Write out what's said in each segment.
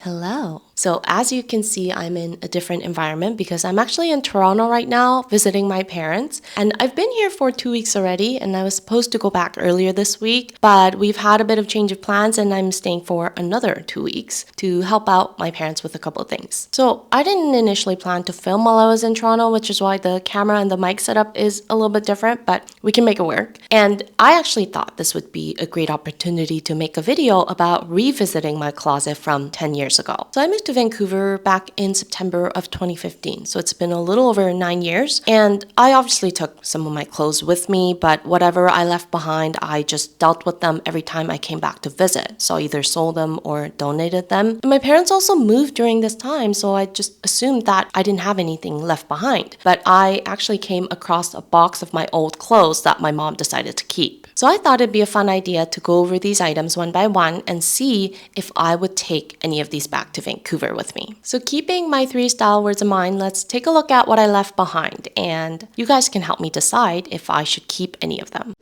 Hello. So as you can see, I'm in a different environment because I'm actually in Toronto right now visiting my parents. And I've been here for 2 weeks already, and I was supposed to go back earlier this week, but we've had a bit of change of plans and I'm staying for another 2 weeks to help out my parents with a couple of things. So I didn't initially plan to film while I was in Toronto, which is why the camera and the mic setup is a little bit different, but we can make it work. And I actually thought this would be a great opportunity to make a video about revisiting my closet from 10 years ago. So I moved to Vancouver back in September of 2015. So it's been a little over 9 years. And I obviously took some of my clothes with me, but whatever I left behind, I just dealt with them every time I came back to visit. So I either sold them or donated them. And my parents also moved during this time, so I just assumed that I didn't have anything left behind. But I actually came across a box of my old clothes that my mom decided to keep. So I thought it'd be a fun idea to go over these items one by one and see if I would take any of these back to Vancouver with me. So keeping my 3 style words in mind, let's take a look at what I left behind, and you guys can help me decide if I should keep any of them.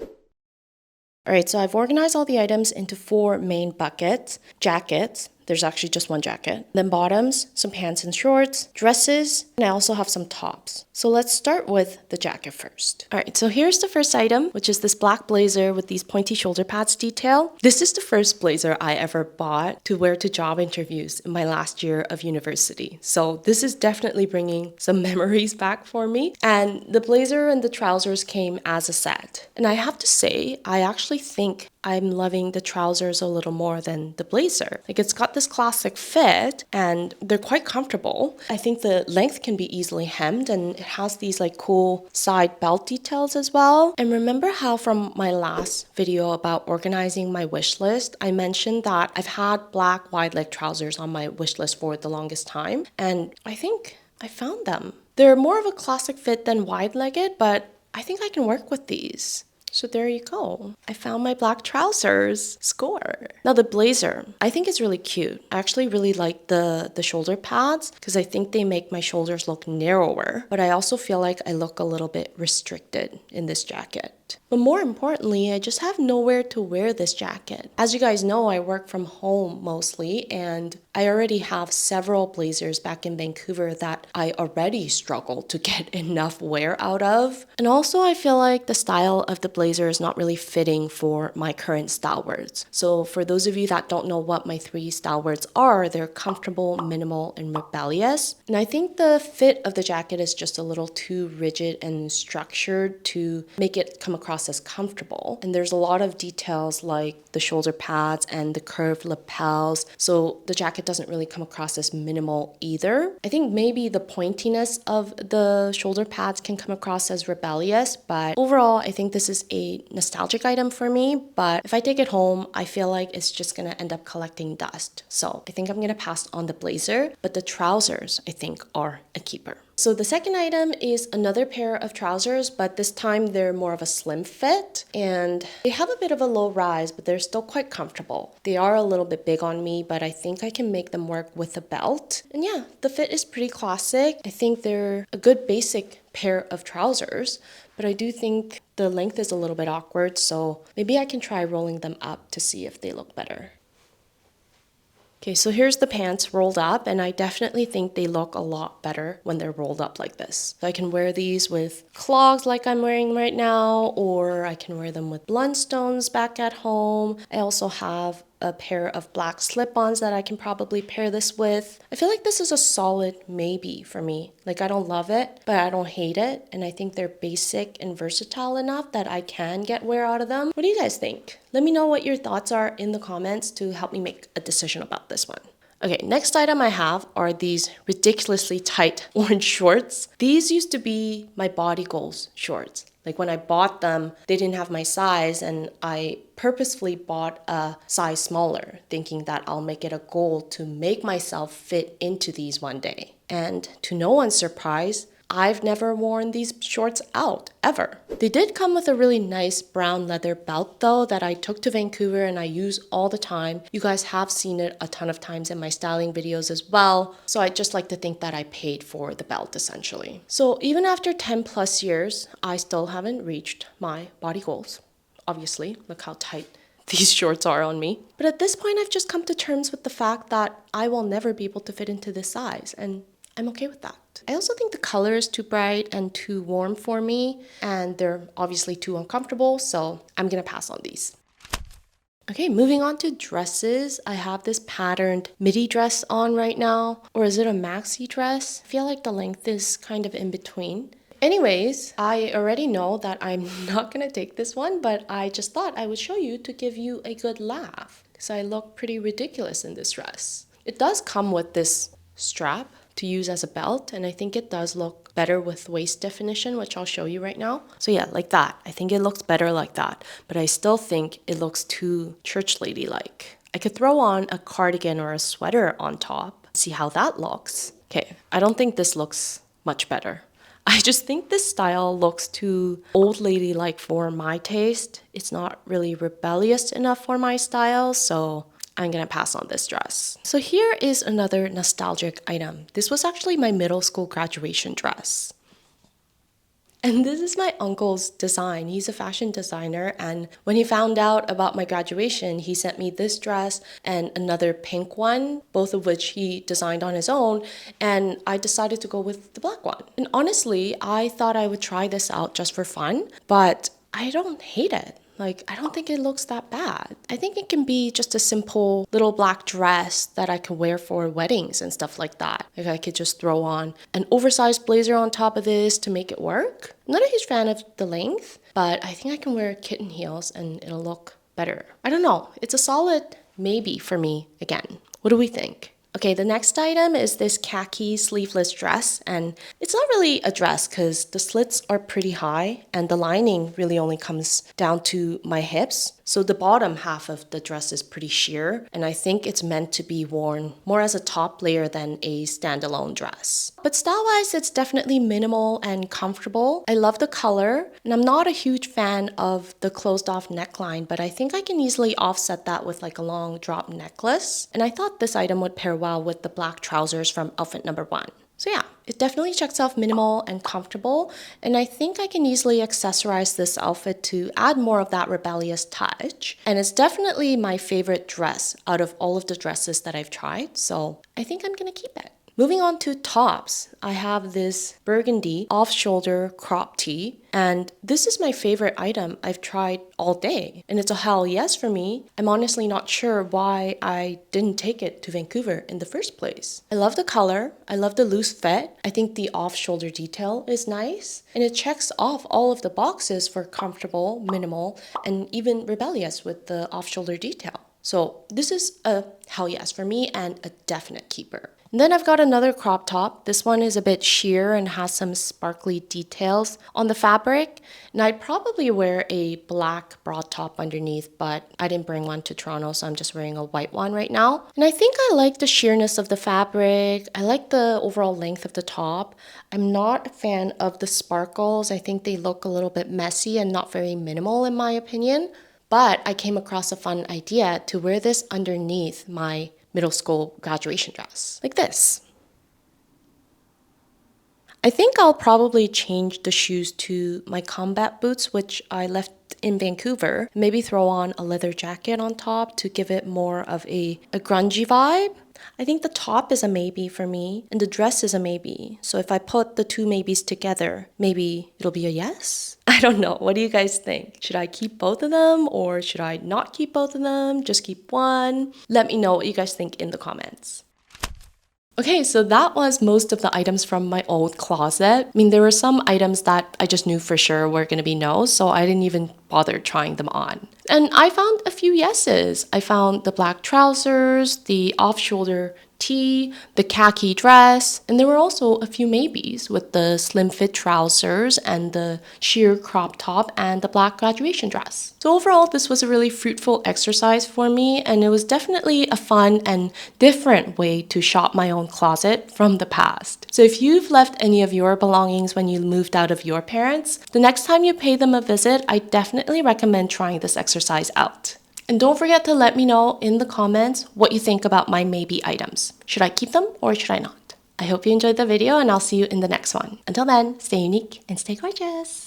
Alright, so I've organized all the items into 4 main buckets. Jackets. There's actually just one jacket. Then bottoms, some pants and shorts, dresses, and I also have some tops. So let's start with the jacket first. All right, so here's the first item, which is this black blazer with these pointy shoulder pads detail. This is the first blazer I ever bought to wear to job interviews in my last year of university. So this is definitely bringing some memories back for me. And the blazer and the trousers came as a set. And I have to say, I actually think I'm loving the trousers a little more than the blazer. Like, it's got this classic fit and they're quite comfortable. I think the length can be easily hemmed and it has these like cool side belt details as well. And remember how from my last video about organizing my wish list, I mentioned that I've had black wide leg trousers on my wish list for the longest time. And I think I found them. They're more of a classic fit than wide-legged, but I think I can work with these. So there you go. I found my black trousers. Score. Now the blazer, I think it's really cute. I actually really like the shoulder pads because I think they make my shoulders look narrower, but I also feel like I look a little bit restricted in this jacket. But more importantly, I just have nowhere to wear this jacket. As you guys know, I work from home mostly, and I already have several blazers back in Vancouver that I already struggle to get enough wear out of. And also I feel like the style of the blazer is not really fitting for my current style words. So for those of you that don't know what my 3 style words are, they're comfortable, minimal, and rebellious. And I think the fit of the jacket is just a little too rigid and structured to make it come across as comfortable. And there's a lot of details like the shoulder pads and the curved lapels, so the jacket doesn't really come across as minimal either. I think maybe the pointiness of the shoulder pads can come across as rebellious, but overall I think this is a nostalgic item for me. But if I take it home, I feel like it's just gonna end up collecting dust. So I think I'm gonna pass on the blazer, but the trousers I think are a keeper. So the second item is another pair of trousers, but this time they're more of a slim fit and they have a bit of a low rise, but they're still quite comfortable. They are a little bit big on me, but I think I can make them work with a belt. And yeah, the fit is pretty classic. I think they're a good basic pair of trousers, but I do think the length is a little bit awkward, so maybe I can try rolling them up to see if they look better. Okay, so here's the pants rolled up, and I definitely think they look a lot better when they're rolled up like this. So I can wear these with clogs like I'm wearing right now, or I can wear them with Blundstones back at home. I also have a pair of black slip-ons that I can probably pair this with. I feel like this is a solid maybe for me. Like, I don't love it, but I don't hate it. And I think they're basic and versatile enough that I can get wear out of them. What do you guys think? Let me know what your thoughts are in the comments to help me make a decision about this one. Okay, next item I have are these ridiculously tight orange shorts. These used to be my body goals shorts. Like, when I bought them, they didn't have my size, and I purposefully bought a size smaller, thinking that I'll make it a goal to make myself fit into these one day. And to no one's surprise, I've never worn these shorts out, ever. They did come with a really nice brown leather belt though that I took to Vancouver and I use all the time. You guys have seen it a ton of times in my styling videos as well. So I just like to think that I paid for the belt essentially. So even after 10 plus years, I still haven't reached my body goals. Obviously, look how tight these shorts are on me. But at this point, I've just come to terms with the fact that I will never be able to fit into this size, and I'm okay with that. I also think the color is too bright and too warm for me, and they're obviously too uncomfortable, so I'm gonna pass on these. Okay, moving on to dresses. I have this patterned midi dress on right now. Or is it a maxi dress? I feel like the length is kind of in between. Anyways, I already know that I'm not gonna take this one, but I just thought I would show you to give you a good laugh, because I look pretty ridiculous in this dress. It does come with this strap to use as a belt, and I think it does look better with waist definition, which I'll show you right now. So yeah, like that. I think it looks better like that, but I still think it looks too church lady-like. I could throw on a cardigan or a sweater on top, see how that looks. Okay, I don't think this looks much better. I just think this style looks too old lady-like for my taste. It's not really rebellious enough for my style, so I'm gonna pass on this dress. So here is another nostalgic item. This was actually my middle school graduation dress. And this is my uncle's design. He's a fashion designer, and when he found out about my graduation, he sent me this dress and another pink one, both of which he designed on his own, and I decided to go with the black one. And honestly, I thought I would try this out just for fun, but I don't hate it. Like, I don't think it looks that bad. I think it can be just a simple little black dress that I could wear for weddings and stuff like that. Like, I could just throw on an oversized blazer on top of this to make it work. I'm not a huge fan of the length, but I think I can wear kitten heels and it'll look better. I don't know. It's a solid maybe for me again. What do we think? Okay, the next item is this khaki sleeveless dress, and it's not really a dress because the slits are pretty high and the lining really only comes down to my hips. So the bottom half of the dress is pretty sheer, and I think it's meant to be worn more as a top layer than a standalone dress. But style-wise, it's definitely minimal and comfortable. I love the color, and I'm not a huge fan of the closed-off neckline, but I think I can easily offset that with like a long drop necklace. And I thought this item would pair well with the black trousers from outfit number 1. So yeah, it definitely checks off minimal and comfortable, and I think I can easily accessorize this outfit to add more of that rebellious touch. And it's definitely my favorite dress out of all of the dresses that I've tried, so I think I'm gonna keep it. Moving on to tops, I have this burgundy off-shoulder crop tee, and this is my favorite item I've tried all day, and it's a hell yes for me. I'm honestly not sure why I didn't take it to Vancouver in the first place. I love the color, I love the loose fit, I think the off-shoulder detail is nice, and it checks off all of the boxes for comfortable, minimal, and even rebellious with the off-shoulder detail. So this is a hell yes for me and a definite keeper. And then I've got another crop top. This one is a bit sheer and has some sparkly details on the fabric. And I'd probably wear a black broad top underneath, but I didn't bring one to Toronto, so I'm just wearing a white one right now. And I think I like the sheerness of the fabric. I like the overall length of the top. I'm not a fan of the sparkles. I think they look a little bit messy and not very minimal in my opinion. But I came across a fun idea to wear this underneath my middle school graduation dress, like this. I think I'll probably change the shoes to my combat boots, which I left in Vancouver. Maybe throw on a leather jacket on top to give it more of a grungy vibe. I think the top is a maybe for me, and the dress is a maybe. So if I put the two maybes together, maybe it'll be a yes? I don't know. What do you guys think? Should I keep both of them, or should I not keep both of them? Just keep one? Let me know what you guys think in the comments. Okay, so that was most of the items from my old closet. I mean, there were some items that I just knew for sure were going to be no's, so I didn't even bother trying them on. And I found a few yeses. I found the black trousers, the off-shoulder tee, the khaki dress, and there were also a few maybes with the slim fit trousers and the sheer crop top and the black graduation dress. So overall, this was a really fruitful exercise for me, and it was definitely a fun and different way to shop my own closet from the past. So if you've left any of your belongings when you moved out of your parents', the next time you pay them a visit, I definitely recommend trying this exercise out. And don't forget to let me know in the comments what you think about my maybe items. Should I keep them or should I not? I hope you enjoyed the video, and I'll see you in the next one. Until then, stay unique and stay gorgeous.